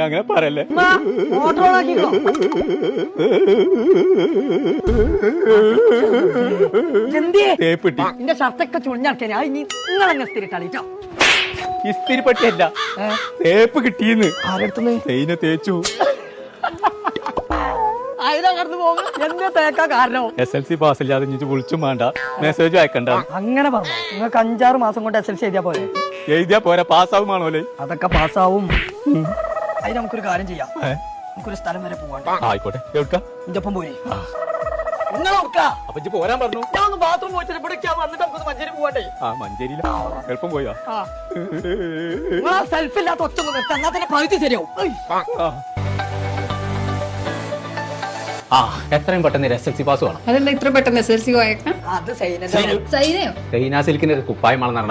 അങ്ങനെ പറയല്ലേ. എന്റെ ഷർട്ടൊക്കെ ചുളിഞ്ഞാക്കിയാ നിങ്ങളെന്നെ ഇസ്തിരി കളിച്ചോ. ഇസ്തിരി പറ്റിയല്ല, തേപ്പ് കിട്ടിയെന്ന്. ആരെടുത്തുന്ന് തേയിനെ തേച്ചു. അതിനെ കടന്നു പോകും. എന്താ തേക്കാ കാരണം? SLC പാസ്സില്ലാതെ ഇനി വിളിച്ചും വേണ്ട, മെസ്സേജ് അയക്കണ്ട. അങ്ങനെ പറഞ്ഞു. നിങ്ങൾക്ക് 5-6 മാസം കൊണ്ട് SLC എഴുതിയാ പോലെ. എഴുതിയാ പോരാ, പാസ്സാവുമാണോല്ലേ? അതൊക്കെ പാസ്സാവും. അതിന് നമുക്കൊരു കാര്യം ചെയ്യാം. നമുക്കൊരു സ്ഥലം വരെ പോവാണ്ട്. ആയിക്കോട്ടെ. എവിടുക്കാ? എന്റെ ഒപ്പം പോരെ. അപ്പൊ ഇജ്ജ് പോരാൻ പറഞ്ഞു. ഞാൻ ഒന്ന് ബാത്റൂം പോയിട്ട് വന്നിട്ട് നമുക്ക് മഞ്ചേരി പോവാണ്ടേ. മഞ്ചേരിയില എളുപ്പം പോയാ. സെൽഫ് ഇല്ലാത്ത ഒറ്റ നിർത്താൻ എന്നാ തന്നെ പകുതി ശരിയാവും. എത്രയും പെട്ടെന്ന് SLC പാസ് വേണം. അതെന്താ ഇത്ര പെട്ടെന്ന് SLC പോയേക്കാം? അത് സൈനയോ സിൽക്കിന്റെ കുപ്പായമാണെന്നാണ്